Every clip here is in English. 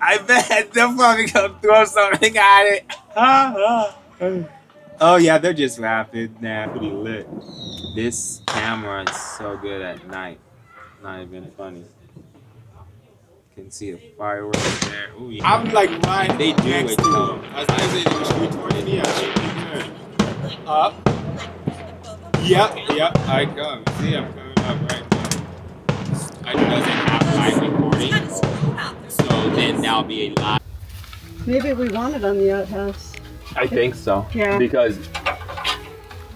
I bet they'll probably go throw something at it. Oh yeah, they're just laughing. Nah, pretty lit. This camera is so good at night. Not even funny. You can see the fireworks there. Ooh, yeah. I'm like right. They do it too. As I say, they shoot toward it. Yeah, up. Yep. I come. See, I'm coming up right now. It doesn't have live recording, so then that'll be a live. Maybe we want it on the outhouse. I think so. Yeah. Because.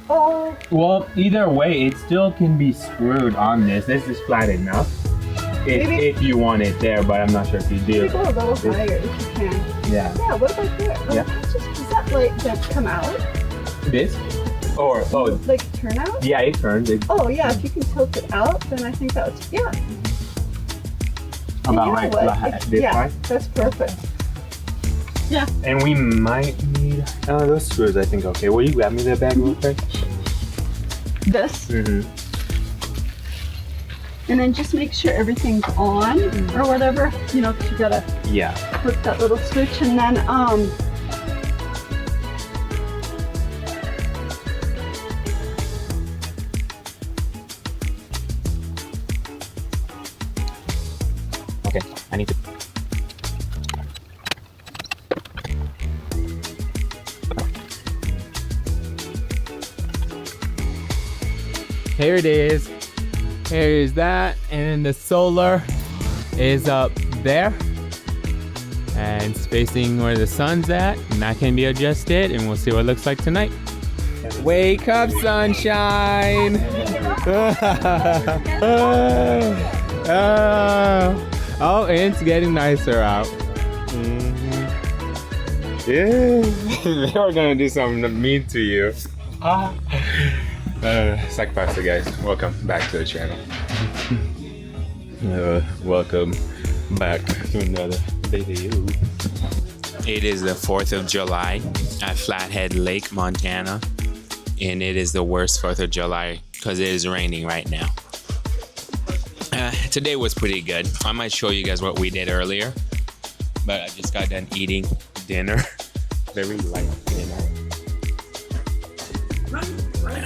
Oh. Well, either way, it still can be screwed on this. This is flat enough. If you want it there, but I'm not sure if you do. Maybe go a little higher if you can. Yeah. Yeah, what about there? Yeah. Does that light just come out? This? Or, oh. Like turn out? Yeah, it turns. Oh, yeah, if you can tilt it out, then I think that's, yeah. About right this way? That's perfect. Yeah. And we might need, oh, those screws I think okay. Will you grab me that bag real quick? This? Mm-hmm. And then just make sure everything's on or whatever, you know, because you gotta flip that little switch and then, okay, I need to. Here it is. Here is that, and then the solar is up there and it's facing where the sun's at, and that can be adjusted, and we'll see what it looks like tonight. Wake up, sunshine! Oh, and it's getting nicer out. Yeah, they were gonna do something mean to you. Sacrifice, guys. Welcome back to the channel. Welcome back to another video. It is the 4th of July at Flathead Lake, Montana. And it is the worst 4th of July because it is raining right now. Today was pretty good. I might show you guys what we did earlier. But I just got done eating dinner. Very light dinner.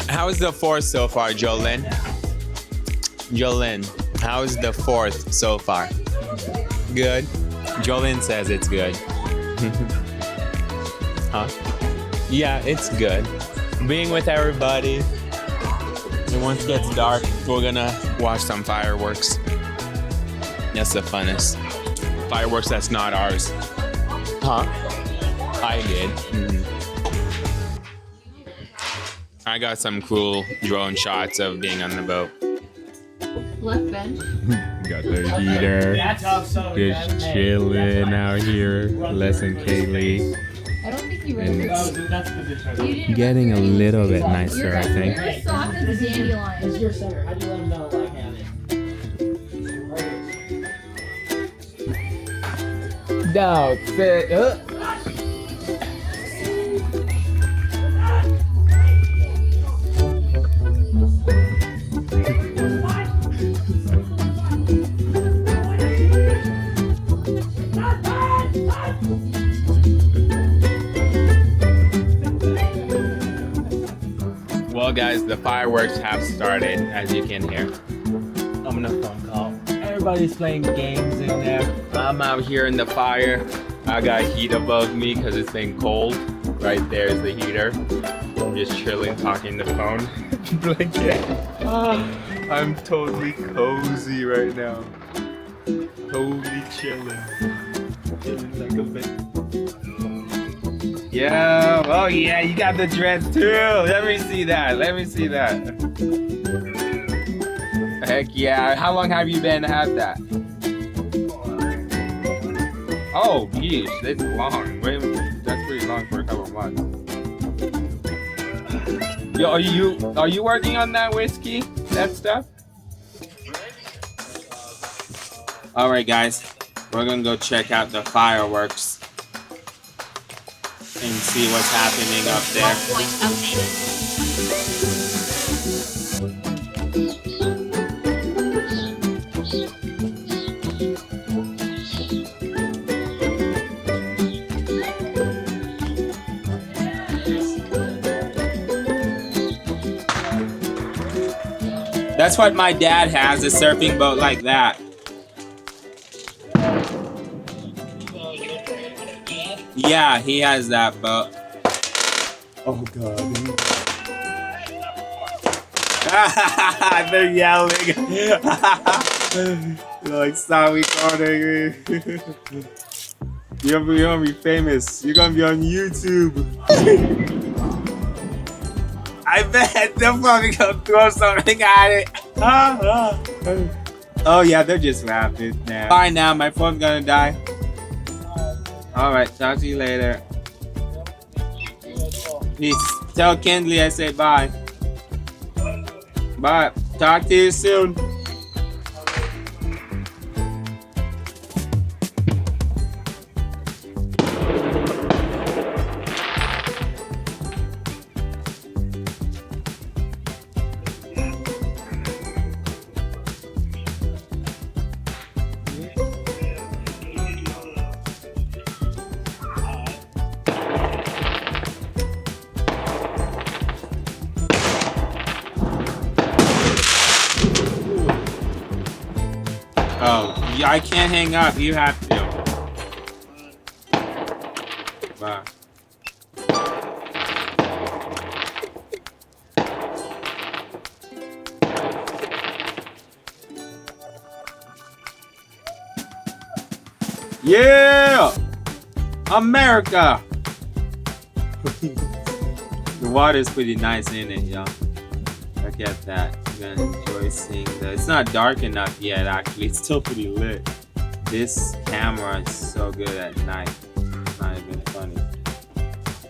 How's the 4th so far, Jolene? Jolene, how's the 4th so far? Good? Jolene says it's good. Huh? Yeah, it's good. Being with everybody. And once it gets dark, we're gonna watch some fireworks. That's the funnest. Fireworks that's not ours. Huh? I did. I got some cool drone shots of being on the boat. Left bench. Got the heater. Just chilling out here. Les and Kaylee. I don't think you really It's getting a little bit nicer, I think. You're as soft as a dandelion. It's your center. How do you let them know I have it? No, sit. Well, guys, the fireworks have started, as you can hear. I'm on a phone call. Everybody's playing games in there. I'm out here in the fire. I got heat above me because it's been cold. Right there is the heater. I'm just chilling, talking the phone. Blanket. I'm totally cozy right now. Totally chilling. Chilling like a baby. Yeah, oh yeah, you got the dreads too. Let me see that. Let me see that. Heck yeah. How long have you been had that? Oh, yeesh, that's long. Wait, that's pretty long for a couple of months. Yo, are you working on that whiskey? That stuff? All right, guys, we're gonna go check out the fireworks and see what's happening up there. That's what my dad has, a surfing boat like that. Yeah, he has that boat. Oh god. They're yelling. They're like, stop recording. You're gonna be famous. You're gonna be on YouTube. I bet they're probably gonna throw something at it. Oh yeah, they're just laughing now. Bye now, my phone's gonna die. Alright, talk to you later. Please tell Kendley I say bye. Bye. Talk to you soon. Oh, yeah, I can't hang up. You have to. Bye. Yeah! America! The water's pretty nice, ain't it, y'all? Look at that. You're gonna enjoy seeing that. It's not dark enough yet, actually. It's still pretty lit. This camera is so good at night. It's not even funny.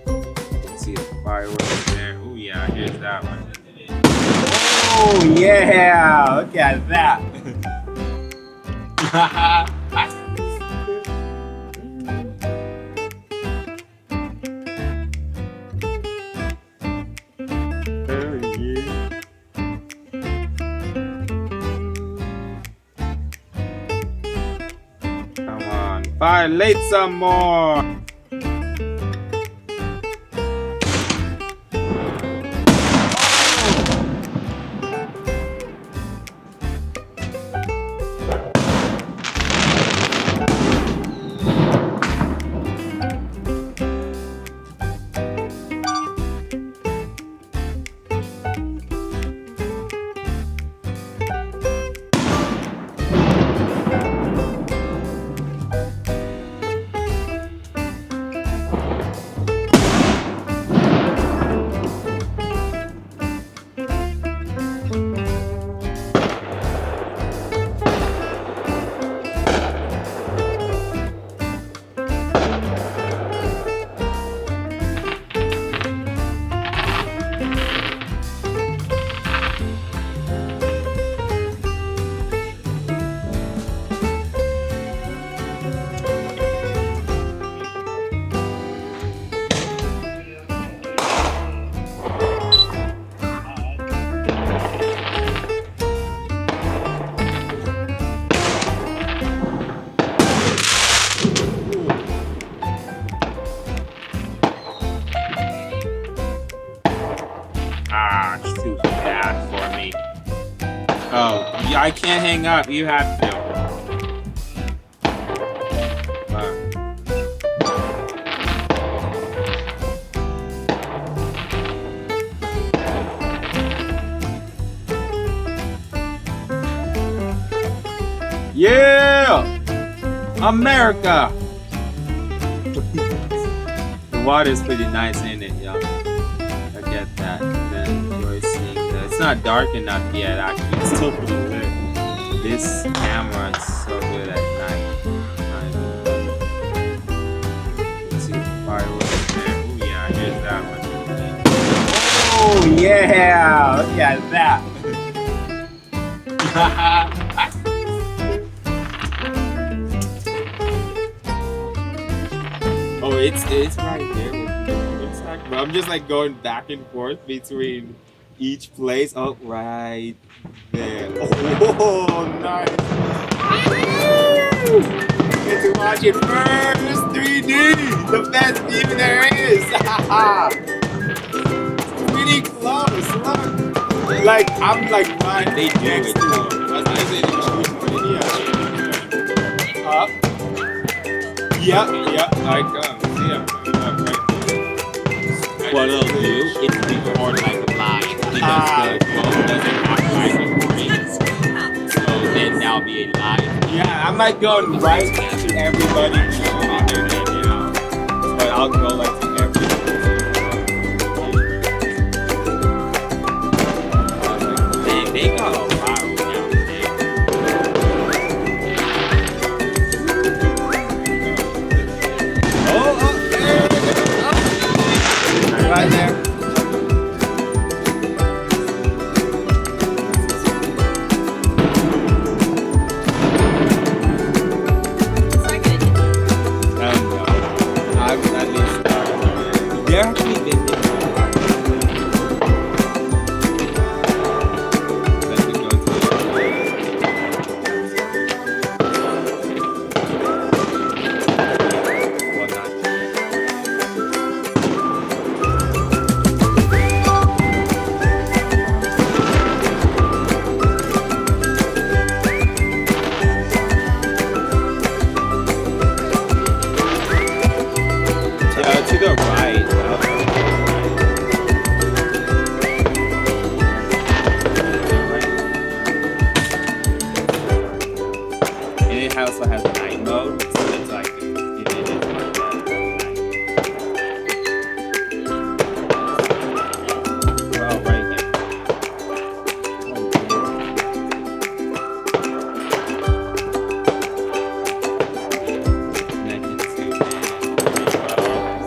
You can see the fireworks there. Oh yeah, here's that one. Oh yeah! Look at that! Violate some more. I can't hang up. You have to. Yeah! America! The water's pretty nice, ain't it, y'all? Look at that. You're gonna enjoy seeing that. It's not dark enough yet, actually. It's still pretty lit. This camera is so good at night. You can see the fireworks there. Oh yeah, here's that one. Oh yeah! Look at that! Oh, it's right there. But I'm just like going back and forth between each place. Oh, right there. Oh, nice. Get to watch it first. 3D. The best view there is. It's pretty close. Look. Like I'm like right They do next it. to him. That's why I say the trees more than Up. Yep. I come. See him. What they'll do is record like live because the phone doesn't have live recording. So then that'll be a live. Yeah, I'm like going right to everybody shooting it right now. But I'll go like to everybody. They got a lot down there. Oh, there it is. Right there. I've at least there actually been let's go to well, not to the right. And it also has night mode, so it's like it is like that. Well, right here.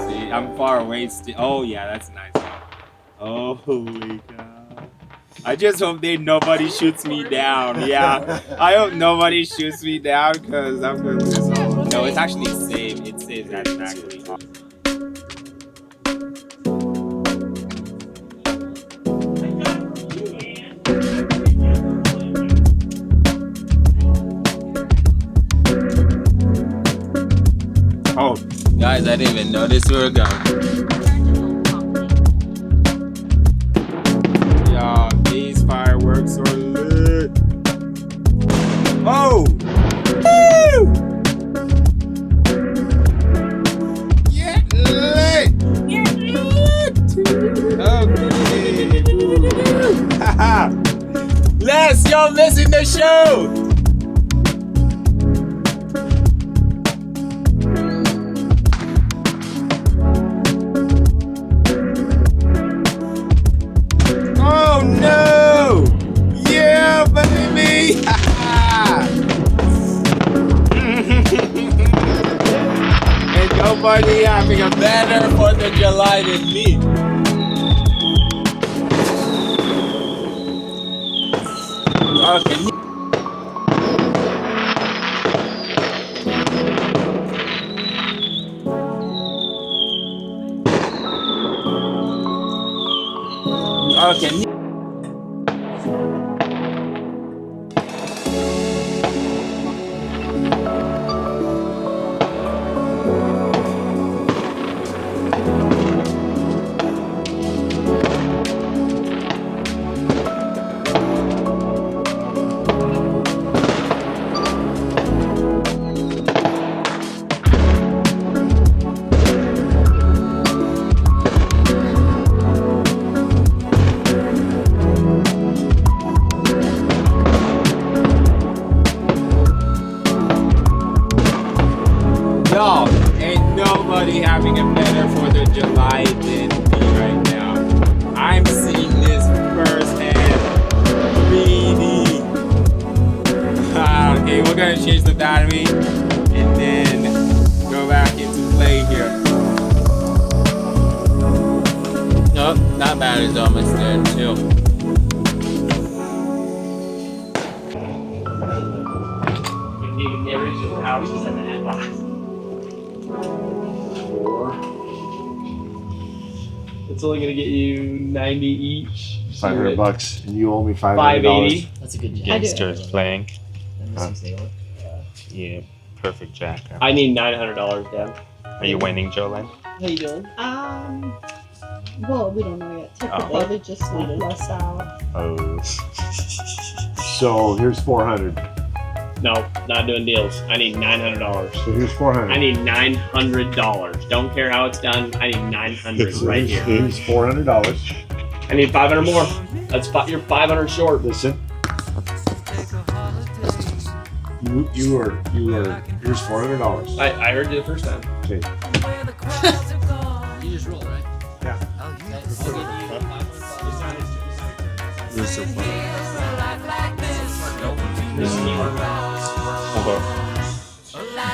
See, I'm far away still. Oh yeah, that's nice. Oh, holy cow. I just hope nobody shoots me down. Yeah, I hope nobody shoots me down because I'm going to lose all. No, it's actually saved. It saves that exactly. Oh, guys, I didn't even notice we were going. Yeah, these fireworks are lit. Oh! Woo! Get lit! Get lit! Okay. Haha! Les, you're missing the show! Oh no! Yeah, baby! And nobody having a better 4th of July than me. Okay. Okay. Y'all, ain't nobody having a better 4th of July than me right now. I'm seeing this firsthand. Really. Okay, we're gonna change the battery and then go back into play here. Nope, that battery's almost dead too. The original house is in that box. It's only gonna get you 90 each. $500, and you owe me $500. 580. That's a good jack. Gangsters playing. Yeah. Yeah, perfect jack. I need $900, Deb. Are you winning, Jolene? How you doing? Well, we don't know yet. Technically, Oh. they just left us out. Oh. So here's 400. No, not doing deals. I need $900. So here's 400. I need $900. Don't care how it's done. I need $900 right here. Here's $400. I need 500 more. That's you're 500 short. Listen. You are. Here's $400. I heard you the first time. Okay. You just roll, right? Yeah. This is so funny.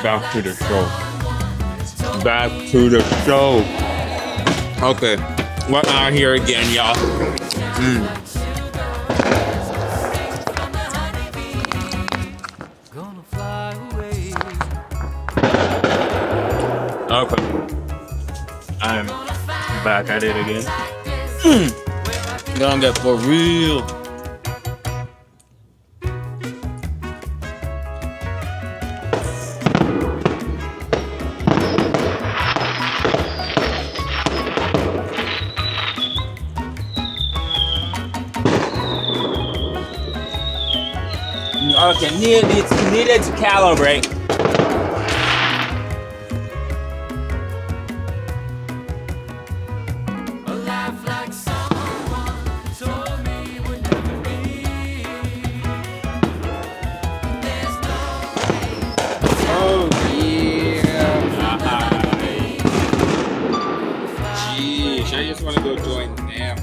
Back to the show. Back to the show. Okay, we're out here again, y'all. Okay, I'm back at it again. Gonna get for real. Okay, needed to calibrate. Oh yeah. Jeez, I just want to go join them now.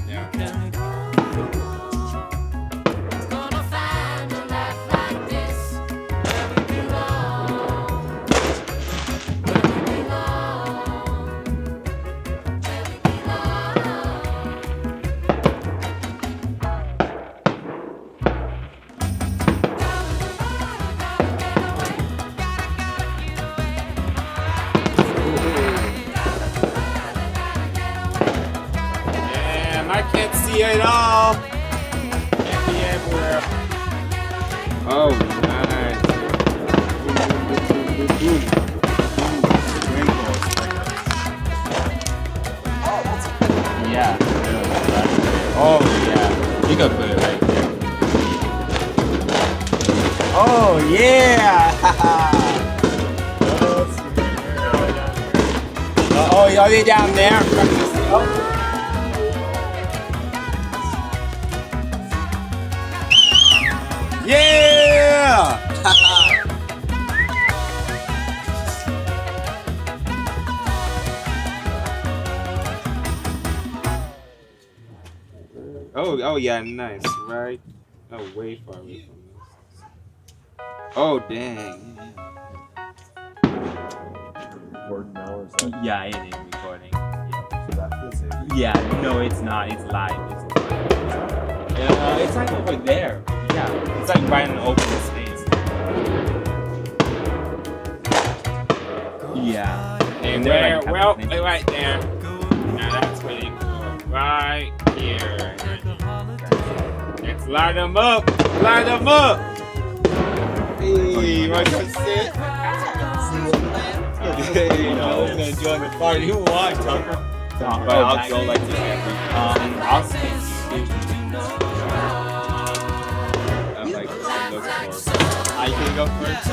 I can't see it all. Can't be everywhere. Oh, nice. Yeah. Oh, yeah. You can put it right there. Oh, yeah. Oh, you're down there. Oh. Yeah! oh yeah, nice, right? Oh, way far away from this. Oh, dang. Recording now or is that? Yeah, it is recording. So that is it. Yeah, no, it's not. It's live. It's like over there. Yeah, it's like right in the open space. Yeah. And there, like, well, right there. Now that's pretty cool. Right here. Let's light them up. Light them up. Hey, you want to come sit? Hey, you know, who's gonna join the party? Who wants, Tucker? But I'll go like this. I'll skip you. I'm like, look for. I can go first.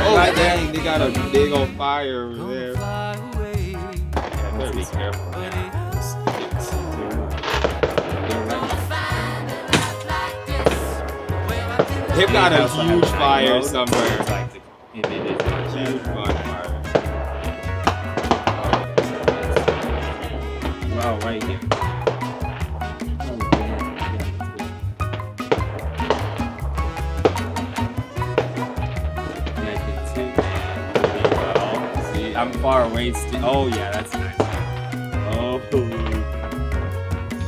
Oh, dang, they got a big old fire over there. Yeah, better be careful. They've got a huge fire somewhere. Huge bonfire. Wow, right here. See, I'm far away still. Oh yeah, that's nice. Oh.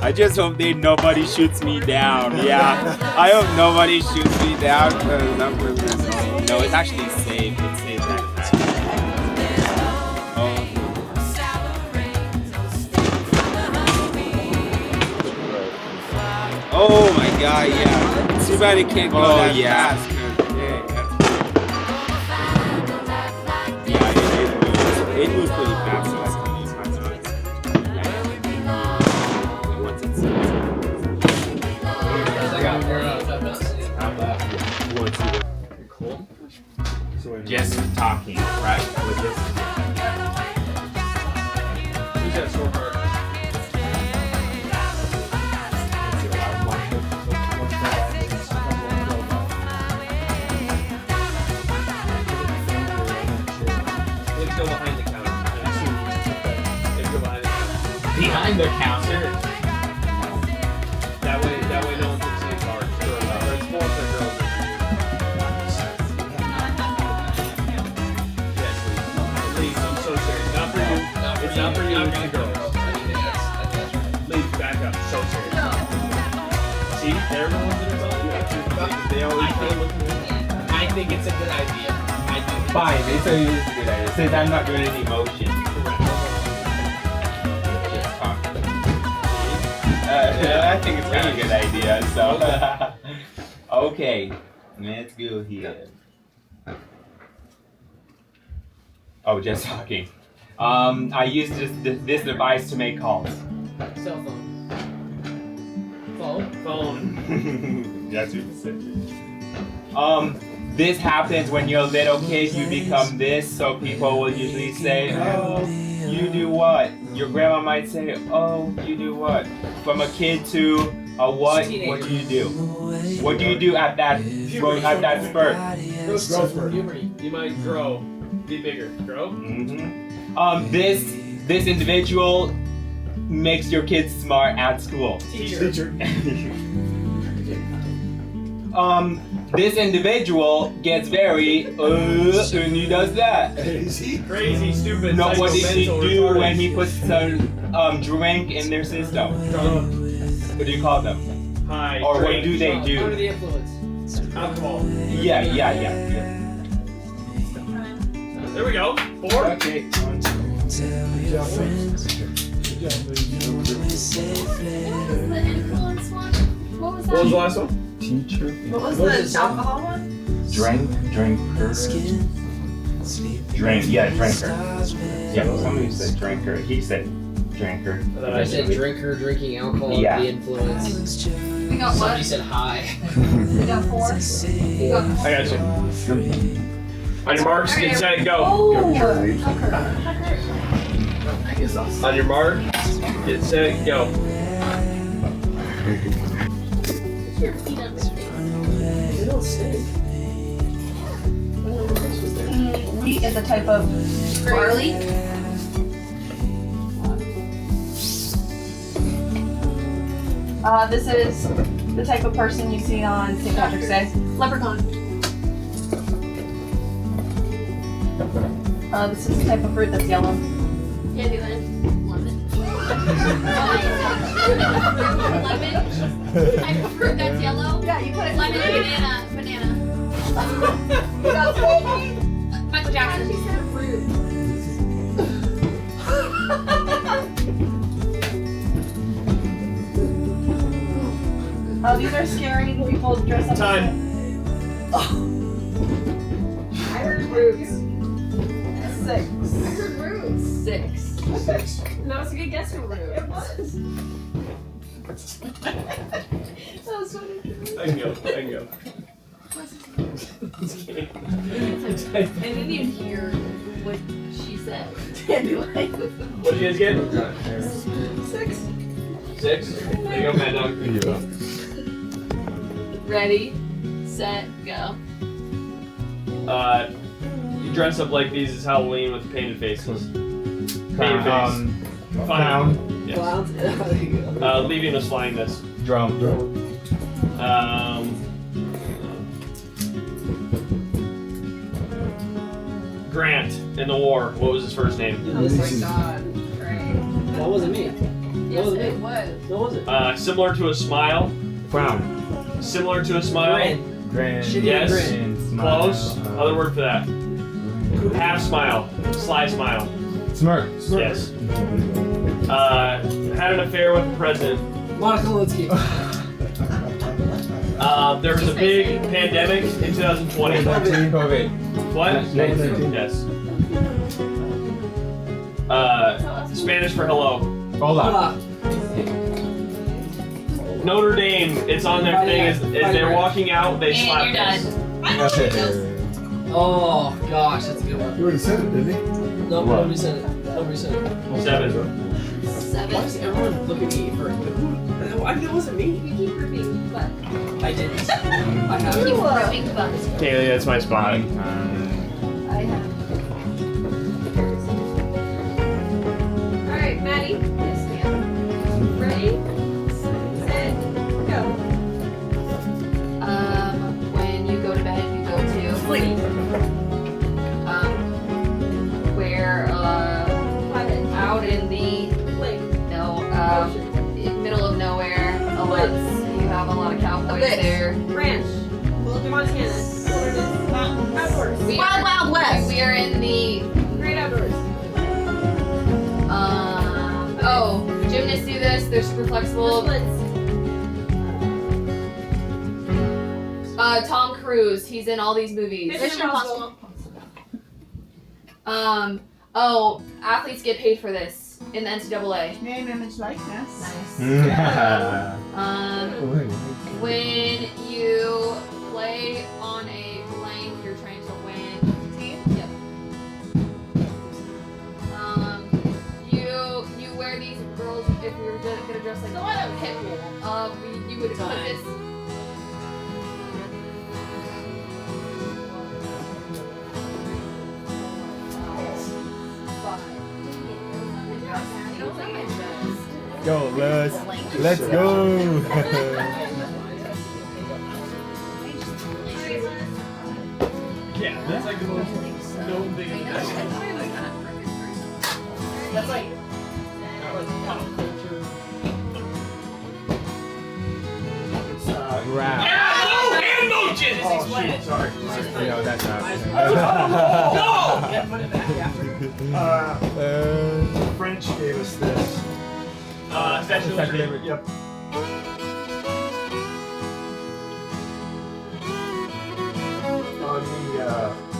I just hope nobody shoots me down. Yeah, I hope nobody shoots me down because I'm really sorry. No, it's actually safe. It's safe that it's Oh my god, yeah. Too bad it can't go that fast. Yeah, that's cool. Yeah, it is. It moves pretty fast, so that's pretty fast. Once it's just talking, right? With this. Who's that scorecard? Let's go behind the counter. Let's go behind the counter. Behind the counter. That way no one can see the cards. It's more for girls. Yes, please. I'm so serious. Not for you. It's not for you. It's the girls. Please back up. So serious. See, they're the ones that are telling you. They always look at me. I think it's a good idea. Fine, they say it's a good idea. Since I'm not doing any motion. Just talking. I think it's kind of a good idea, so. Okay, let's go here. Oh, just talking. I use this device to make calls. Cell phone. Phone. That's what you said. This happens when you're a little kid, you become this, so people will usually say, oh, you do what? Your grandma might say, oh, you do what? From a kid to a what do you do? What do you do at that spurt? Growth spurt. You might grow. Be bigger. Grow? Mm-hmm. This individual makes your kids smart at school. Teacher. This individual gets very and he does that. Crazy, stupid. No, what did he psycho, do mental, when he puts some drink in their system? retarded. What do you call them? High. Or what drink, do they Under do? the influence. Alcohol. Yeah. There we go. 4. Okay. The influence one? What was that? What was the last one? Teacher. What was the alcohol one? Drinker. Drinker. Yeah, somebody said drinker. He said drinker. I said drinker, drinking alcohol, Yeah. the influence. We got Somebody what? said high. We got 4. We got I got you. On your marks, get set, go. On your mark, get set, go. Wheat is a type of barley. This is the type of person you see on St. Patrick's Day. leprechaun. This is the type of fruit that's yellow. Dandelion. Lemon. Lemon. Type of fruit that's yellow. Yeah, you put it. Lemon, banana. You got Michael Jackson. She said fruit. these are scary people dressed up. Time. I heard roots. 6. I heard roots. 6. That was a good guess for roots. It was. That was funny. I can go. I didn't even hear what she said. Dandelion. What did you guys get? 6. 6. There you go, Mad Dog. Ready, set, go. You dress up like these is Halloween with painted faces. Painted face. Clown. Yes. Leaving was flying this. Drum. Grant in the war. What was his first name? Oh my god. That wasn't me. Yes, it was. What was it? Similar to a smile. Frown. Similar to a smile. Grand. Shitty Yes. grin. Close. Other word for that. Half smile. Sly smile. Smirks. Yes. Had an affair with the president. Monica Lewinsky. There was a big pandemic in 2020. COVID. What? 19. Yes. Spanish for hello. Hold on. Notre Dame. It's on their thing. As they're walking out, they slap And you're this. done. Oh gosh, that's a good one. You already said it, didn't he? No, nobody said it. Nobody said it. 7. Why does everyone look at me for why it wasn't me? You keep ripping butt. I didn't. I You have. keep ripping butt. Kaylee, that's my spot. I have. Alright, Maddie. Yes, ma'am. Ready? Set. Go. When you go to bed, you go to sleep. Where out in the lake. No, middle of nowhere. You have a lot of cowboys there. Ranch. Montana. Outdoors. Wild Wild West. We are in the great outdoors. Gymnasts do this. They're super flexible. Tom Cruise. He's in all these movies. Mission Impossible. Athletes get paid for this in the NCAA. Name, image, likeness. Nice. When you play on a blank, you're trying to win. Team? Yep. You wear these girls, if we were gonna dress like a pit bull, you would put this. Go, let's go. Yeah, that's like the most known thing in the That's like pop culture. Rap. And motion! Oh, shit, sorry. No, that's not. yeah, put it back after. French gave us this. Statue of Liberty. Yep. On the,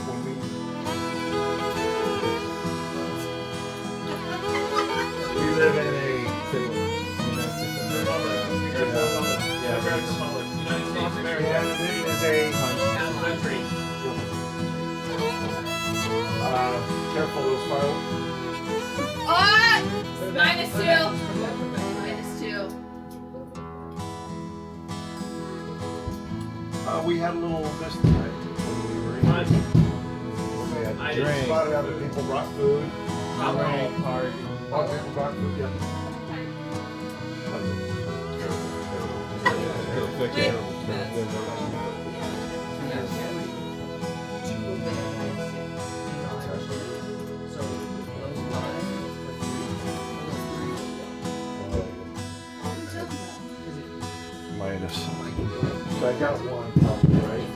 when we live in a careful those fireworks. -2. -2. We had a little this tonight when we were in. We had Drink. a lot of other people brought food. Drink party. A lot of people brought food. Yep. Minus. So I got one probably, right?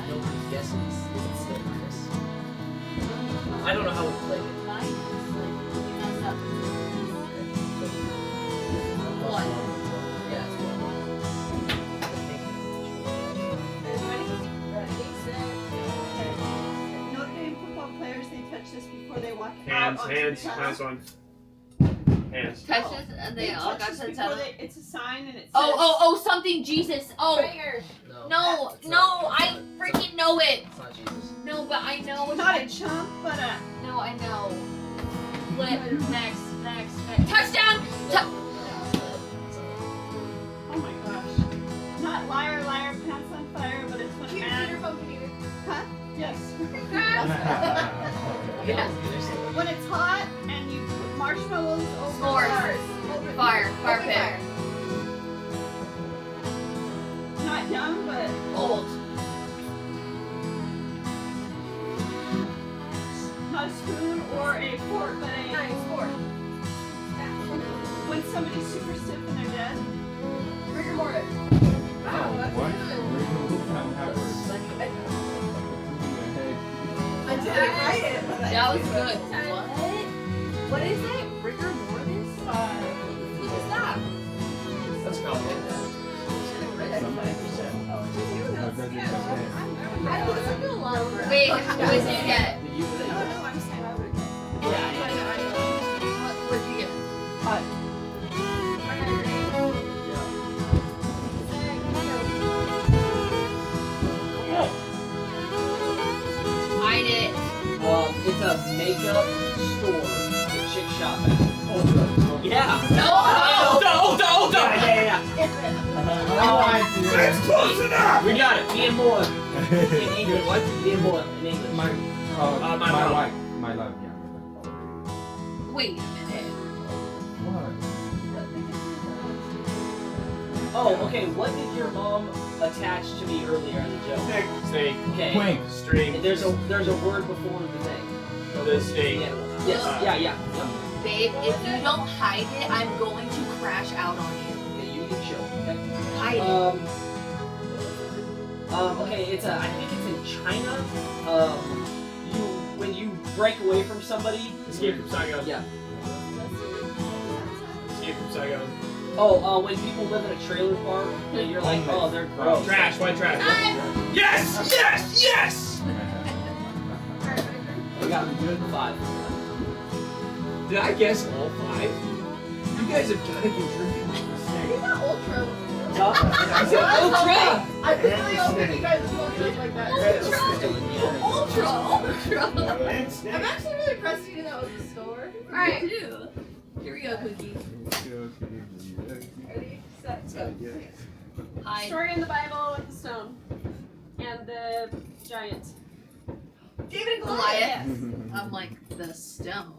Nobody guesses. It's still Chris. I don't know how we played it. One. Yeah, it's Notre Dame football players, they touch this before they walk Hands, out onto hands, the nice field. one. Hands. Touches and they all touch got this to before tell. it's a sign and it says. Oh, something Jesus. Oh, No. no, I freaking know it. It's not Jesus. No, but I know what Not I a chump, but a. No, I know. Flip. Next. Touchdown! Oh my gosh. Not liar, liar, pants on fire, but it's when a man. Huh? Yes. Yeah. When it's hot and you put marshmallows over S'mores. Fire pit. Not young, but Old. not a spoon or a fork, but a. Fork. When somebody's super stiff and they're dead. Rigor Mortis. Wow, what? I didn't write it, but That was good. What? What is it? Rigor Mortis? What is that? Let's go. Wait, what did you get? What did you get? Hide it. It's a makeup store. Chick shop at. Yeah. No! Yeah. That's close enough! We got it. Me and more. In English. What? Me and more in English. My wife. My love, yeah. Wait a minute. What? Oh, okay. What did your mom attach to me earlier as a joke? Snake. Okay. Quink. String. And there's a word before the thing. The snake. Yes. Yeah. Babe, if you don't hide it, I'm going to crash out on you. Okay, you can chill. Okay. Hide it. Okay, I think it's in China. When you break away from somebody. Escape from Saigon. Yeah. Escape from Saigon. Oh, when people live in a trailer park, and you're like, oh, they're gross. Trash. White trash. Yes! I got 5. Did I guess all 5? You guys have got to be drinking this snake. You're not ultra. I said ultra! I really hope that you guys will look like that. Ultra. I'm actually really impressed you knew that was the store. Alright. Here we go, Cookie. Ready, set, go. Hide. Story in the Bible with the stone. And the giant. David and Goliath. I'm like, the stone.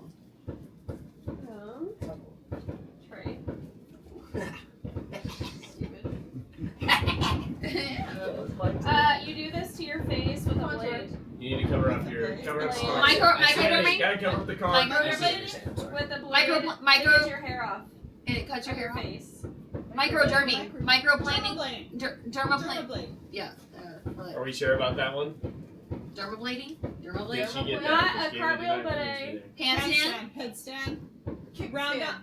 Trey. You do this to your face with a blade. You need to cover up your spots. Microderming? Gotta cover up the car. With a blade. Micro- It gets your hair off. And it cuts your hair off. face. Microderming. Microplaning. Dermaplane. Yeah. Are we sure about that one? Dermablading? Did Dermablading? she get Not that? a Just gave cartwheel, it but back. a- Handstand? Headstand.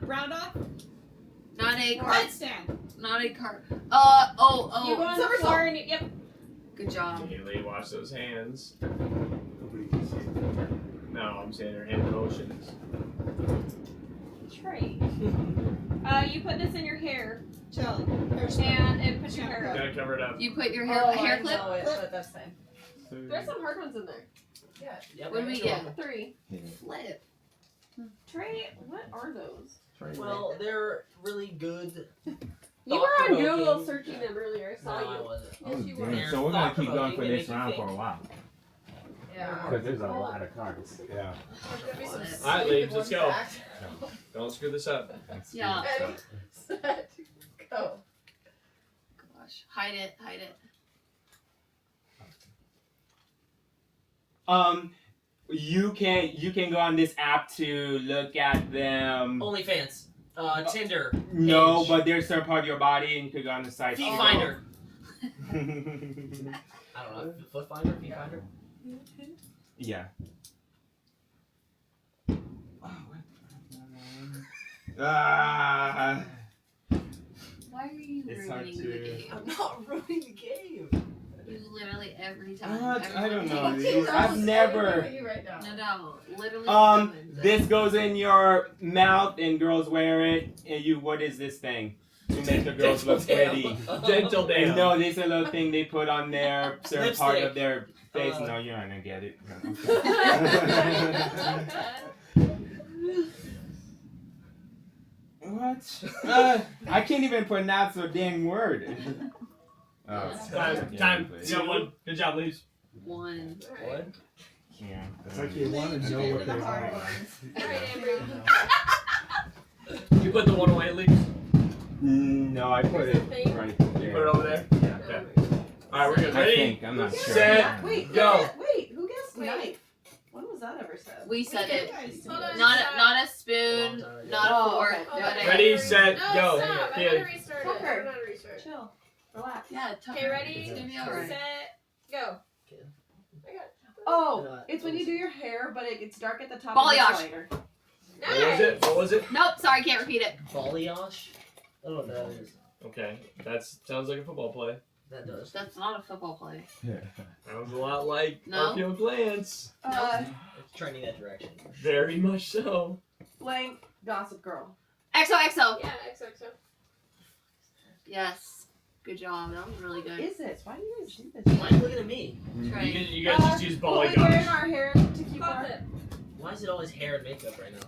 Round off. Not a cart. Headstand. Not a cart. You go on the Somersault. floor and yep. Good job. Haley, wash those hands. No, I'm saying her hand motions. Trey. You put this in your hair Chill. and it puts your hair up. Gotta cover it up. You put your hair hair clip? but that's fine. There's some hard ones in there. Yeah. Yep. What do we get? 3. Flip. Trey, what are those? Well, they're really good. You were on Google Thought-provoking. searching them earlier. I saw No, I you. wasn't. Yes, you were. Damn, so we're gonna keep going for Thought-provoking, this they round make you for a while. Yeah. Because there's a lot of cards. Yeah. Alright, Leaves, let's go. Don't screw this up. Yeah. Ready, set, go. Gosh. Hide it. Hide it. You can go on this app to look at them. OnlyFans. Tinder. No, Page. but there's certain part of your body, and you could go on the site. Feet Finder. I I don't know. Foot Finder. Feet Finder. Yeah. Ah. Why are you It's hard ruining to- the game? I'm not ruining the game. You literally every time. I don't know. every dude. time. I've never. You write down. No, literally. ruins it. This goes in your mouth, and girls wear it. And you, what is this thing to make the girls look pretty? Dental dam. No, this is a little thing they put on their certain part of Lipstick. their face. No, you're not gonna get it. What? I can't even pronounce the dang word. Time. You got one. Good job, Leaves. 1. What? Yeah. It's like you want to know what they are. Alright, Amber. You put the one away, Leaves. No, I put it right there. You put it over there? Yeah. Okay. Alright, we're good. I Ready? think. I'm not sure. Set. Wait, Go. Wait, who guessed knife? When was that ever said? We said it. Hold on, Not stop. not a spoon, not a fork, okay. but a Ready, set, No, go. stop. I Haley. gotta restart it. I don't know how to restart. Chill. Relax. Yeah, Okay, ready? It's gonna be alright. Set, go. Okay. I got it. Oh, it's when you do your hair, but it gets dark at the top. Balayage. And later. What was it? What was it? Nope, sorry, can't repeat it. Balayage? I don't know what that is. Okay, that sounds like a football play. That does. That's not a football play. Sounds a lot like No. RPO Glance. It's trending that direction. Very much so. Blank Gossip Girl. XOXO. Yeah, XOXO. Yes. Good job. That was really What good. is this? Why do you guys do this? Why are you looking at me? Right. You guys just use Well, we wearing polygons. our hair to keep our... Why is it always hair and makeup right now?